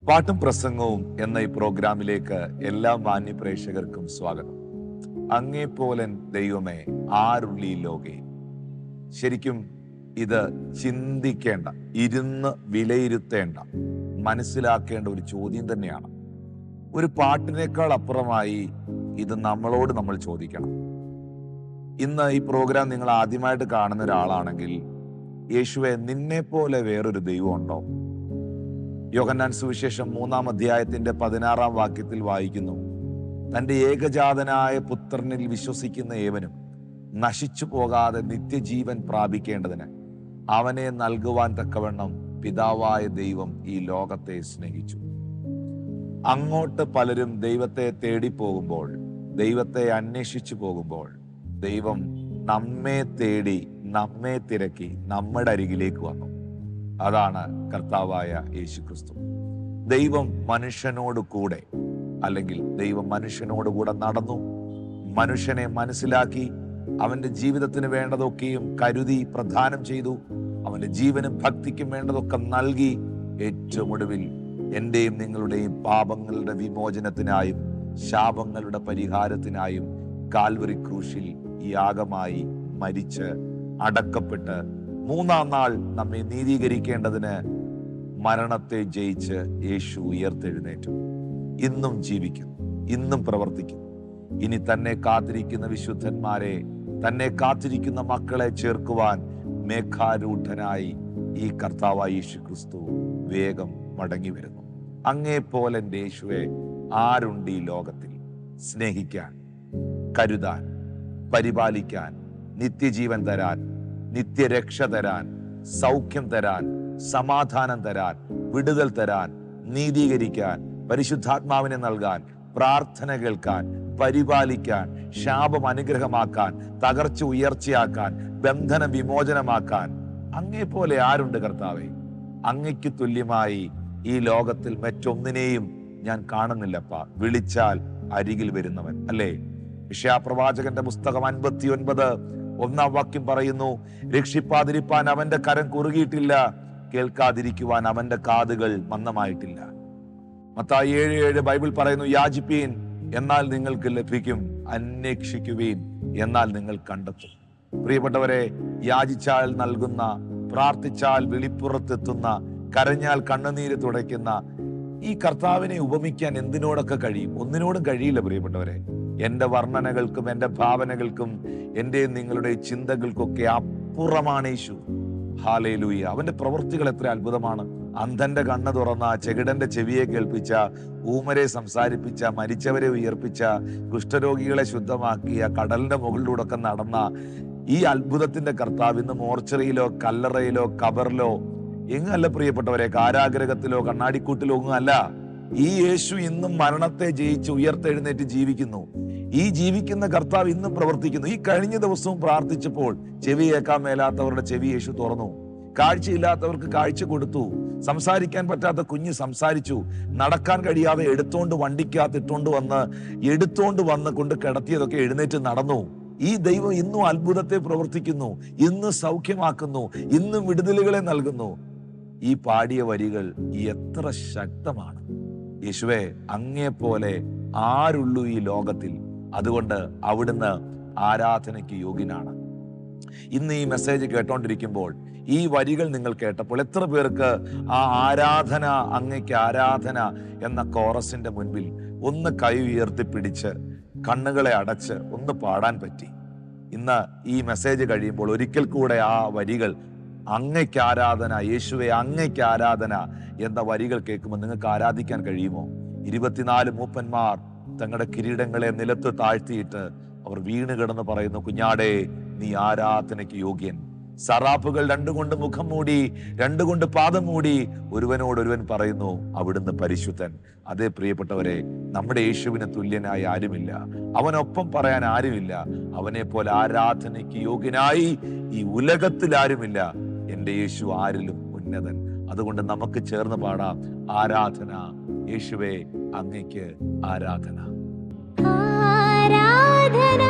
പാട്ടും പ്രസംഗവും എന്ന ഈ പ്രോഗ്രാമിലേക്ക് എല്ലാ മാന്യ പ്രേക്ഷകർക്കും സ്വാഗതം. അങ്ങേപ്പോലൻ ദൈവമേ ആരുള്ളി ലോകേ. ശരിക്കും ഇത് ചിന്തിക്കേണ്ട, ഇരുന്ന് വിലയിരുത്തേണ്ട, മനസ്സിലാക്കേണ്ട ഒരു ചോദ്യം തന്നെയാണ്. ഒരു പാട്ടിനേക്കാൾ അപ്പുറമായി ഇത് നമ്മളോട് നമ്മൾ ചോദിക്കണം. ഇന്ന് ഈ പ്രോഗ്രാം നിങ്ങൾ ആദ്യമായിട്ട് കാണുന്ന ഒരാളാണെങ്കിൽ, യേശുവേ നിന്നെ പോലെ വേറൊരു ദൈവം ഉണ്ടോ? യോഹന്നാൻ സുവിശേഷം 3-ാം അധ്യായത്തിന്റെ 16-ാം വാക്യത്തിൽ വായിക്കുന്നു, തന്റെ ഏകജാതനായ പുത്രനിൽ വിശ്വസിക്കുന്ന ഏവനും നശിച്ചു പോകാതെ നിത്യജീവൻ പ്രാപിക്കേണ്ടതിന് അവനെ നൽകുവാൻ തക്കവണ്ണം പിതാവായ ദൈവം ഈ ലോകത്തെ സ്നേഹിച്ചു. അങ്ങോട്ട് പലരും ദൈവത്തെ തേടിപ്പോകുമ്പോൾ, ദൈവത്തെ അന്വേഷിച്ചു പോകുമ്പോൾ, ദൈവം നമ്മെ തേടി, നമ്മെ തിരക്കി നമ്മുടെ അരികിലേക്ക് വന്നു. അതാണ് കർത്താവായ യേശുക്രിസ്തു. ദൈവം മനുഷ്യനോട് കൂടെ, അല്ലെങ്കിൽ ദൈവം മനുഷ്യനോട് കൂടെ നടന്നു, മനുഷ്യനെ മനസ്സിലാക്കി, അവന്റെ ജീവിതത്തിന് വേണ്ടതൊക്കെയും കരുതി പ്രദാനം ചെയ്തു, അവന്റെ ജീവനും ഭക്തിക്കും വേണ്ടതൊക്കെ നൽകി, ഏറ്റവും ഒടുവിൽ എന്റെയും നിങ്ങളുടെയും പാപങ്ങളുടെ വിമോചനത്തിനായും ശാപങ്ങളുടെ പരിഹാരത്തിനായും കാൽവറി ക്രൂശിൽ യാഗമായി മരിച്ച് അടക്കപ്പെട്ട് 3-ാം നാൾ നമ്മെ നീതീകരിക്കേണ്ടതിന് മരണത്തെ ജയിച്ച് യേശു ഉയർത്തെഴുന്നേറ്റു. ഇന്നും ജീവിക്കുന്നു, ഇന്നും പ്രവർത്തിക്കുന്നു. ഇനി തന്നെ കാത്തിരിക്കുന്ന വിശുദ്ധന്മാരെ, തന്നെ കാത്തിരിക്കുന്ന മക്കളെ ചേർക്കുവാൻ മേഘാരൂഢനായി ഈ കർത്താവായ യേശു ക്രിസ്തു വേഗം മടങ്ങി വരുന്നു. അങ്ങേപ്പോലൻ യേശുവെ ആരുണ്ട് ഈ ലോകത്തിൽ? സ്നേഹിക്കാൻ, കരുതാൻ, പരിപാലിക്കാൻ, നിത്യജീവൻ തരാൻ, നിത്യരക്ഷ തരാൻ, സൗഖ്യം തരാൻ, സമാധാനം തരാൻ, വിടുതൽ തരാൻ, നീതീകരിക്കാൻ, പരിശുദ്ധാത്മാവിനെ നൽകാൻ, പ്രാർത്ഥന കേൾക്കാൻ, പരിപാലിക്കാൻ, ശാപം അനുഗ്രഹമാക്കാൻ, തകർച്ച ഉയർച്ചയാക്കാൻ, ബന്ധനം വിമോചനമാക്കാൻ അങ്ങേ പോലെ ആരുണ്ട് കർത്താവേ? അങ്ങയ്ക്ക് തുല്യമായി ഈ ലോകത്തിൽ മറ്റൊന്നിനെയും ഞാൻ കാണുന്നില്ലപ്പാ. വിളിച്ചാൽ അരികിൽ വരുന്നവൻ, അല്ലേ? യശയ്യാപ്രവാചകന്റെ പുസ്തകം 59-1-ാം വാക്യം പറയുന്നു, രക്ഷിപ്പാതിരിപ്പാൻ അവന്റെ കരം കുറുകിയിട്ടില്ല, കേൾക്കാതിരിക്കുവാൻ അവന്റെ കാതുകൾ മന്ദമായിട്ടില്ല. മത്തായി 7:7 ബൈബിൾ പറയുന്നു, യാചിപ്പീൻ എന്നാൽ നിങ്ങൾക്ക് ലഭിക്കും, അന്വേഷിക്കുവീൻ എന്നാൽ നിങ്ങൾ കണ്ടെത്തും. പ്രിയപ്പെട്ടവരെ, യാചിച്ചാൽ നൽകുന്ന, പ്രാർത്ഥിച്ചാൽ വിളിപ്പുറത്തെത്തുന്ന, കരഞ്ഞാൽ കണ്ണുനീര് തുടയ്ക്കുന്ന ഈ കർത്താവിനെ ഉപമിക്കാൻ എന്തിനോടൊക്കെ കഴിയും? ഒന്നിനോടും കഴിയില്ല പ്രിയപ്പെട്ടവരെ. എൻ്റെ വർണ്ണനകൾക്കും എൻ്റെ ഭാവനകൾക്കും എൻ്റെ നിങ്ങളുടെ ചിന്തകൾക്കൊക്കെ അപ്പുറമാണ് യേശു. ഹല്ലേലൂയ. അവന്റെ പ്രവൃത്തികൾ എത്ര അത്ഭുതമാണ്. അന്ധന്റെ കണ്ണ് തുറന്ന, ചെകിടന്റെ ചെവിയെ കേൾപ്പിച്ച, ഊമരെ സംസാരിപ്പിച്ച, മരിച്ചവരെ ഉയർപ്പിച്ച, കുഷ്ഠരോഗികളെ ശുദ്ധമാക്കിയ, കടലിന്റെ മുകളിലൂടെ ഒക്കെ നടന്ന ഈ അത്ഭുതത്തിന്റെ കർത്താവ് ഇന്ന് മോർച്ചറിയിലോ കല്ലറയിലോ കബറിലോ എങ്ങല്ല പ്രിയപ്പെട്ടവരെ, കാരാഗ്രഹത്തിലോ കണ്ണാടിക്കൂട്ടിലോ ഒന്നും അല്ല. ഈ യേശു ഇന്നും മരണത്തെ ജയിച്ച് ഉയർത്തെഴുന്നേറ്റ് ജീവിക്കുന്നു. ഈ ജീവിക്കുന്ന കർത്താവ് ഇന്നും പ്രവർത്തിക്കുന്നു. ഈ കഴിഞ്ഞ ദിവസവും പ്രാർത്ഥിച്ചപ്പോൾ ചെവി കേൾക്കാൻ മേലാത്തവരുടെ ചെവി യേശു തുറന്നു, കാഴ്ചയില്ലാത്തവർക്ക് കാഴ്ച കൊടുത്തു, സംസാരിക്കാൻ പറ്റാത്ത കുഞ്ഞ് സംസാരിച്ചു, നടക്കാൻ കഴിയാതെ എടുത്തോണ്ട് വന്ന് കൊണ്ട് കിടത്തിയതൊക്കെ എഴുന്നേറ്റ് നടന്നു. ഈ ദൈവം ഇന്നും അത്ഭുതത്തെ പ്രവർത്തിക്കുന്നു, ഇന്ന് സൗഖ്യമാക്കുന്നു, ഇന്നും വിടുതലുകളെ നൽകുന്നു. ഈ പാടിയ വരികൾ എത്ര ശക്തമാണ്. യേശുവേ, അങ്ങേപ്പോലെ ആരുള്ളൂ ഈ ലോകത്തിൽ? അതുകൊണ്ട് അവിടുന്ന് ആരാധനയ്ക്ക് യോഗ്യനാണ്. ഇന്ന് ഈ മെസ്സേജ് കേട്ടോണ്ടിരിക്കുമ്പോൾ ഈ വരികൾ നിങ്ങൾ കേട്ടപ്പോൾ എത്ര പേർക്ക് ആ ആരാധന, അങ്ങയ്ക്ക് ആരാധന എന്ന കോറസിന്റെ മുൻപിൽ ഒന്ന് കൈ ഉയർത്തിപ്പിടിച്ച് കണ്ണുകളെ അടച്ച് ഒന്ന് പാടാൻ പറ്റി? ഇന്ന് ഈ മെസ്സേജ് കഴിയുമ്പോൾ ഒരിക്കൽ കൂടെ ആ വരികൾ, അങ്ങയ്ക്ക് ആരാധന, യേശുവേ അങ്ങയ്ക്ക് ആരാധന എന്ന വരികൾ കേൾക്കുമ്പോൾ നിങ്ങൾക്ക് ആരാധിക്കാൻ കഴിയുമോ? 24 മൂപ്പന്മാർ തങ്ങളുടെ കിരീടങ്ങളെ നിലത്ത് താഴ്ത്തിയിട്ട് അവർ വീണ് കിടന്ന് പറയുന്നു, കുഞ്ഞാടേ നീ ആരാധനയ്ക്ക് യോഗ്യൻ. സറാപ്പുകൾ 2 കൊണ്ട് മുഖം മൂടി, 2 കൊണ്ട് പാദം മൂടി ഒരുവനോടൊരുവൻ പറയുന്നു, അവിടുന്ന് പരിശുദ്ധൻ. അതേ പ്രിയപ്പെട്ടവരെ, നമ്മുടെ യേശുവിന് തുല്യനായി ആരുമില്ല, അവനൊപ്പം പറയാൻ ആരുമില്ല, അവനെ പോലെ ആരാധനയ്ക്ക് യോഗ്യനായി ഈ ഉലകത്തിൽ ആരുമില്ല. എൻ്റെ യേശു ആരിലും ഉന്നതൻ. അതുകൊണ്ട് നമുക്ക് ചേർന്ന് പാടാം, ആരാധന യേശുവേ അങ്ങയ്ക്ക് ആരാധന. ആരാധന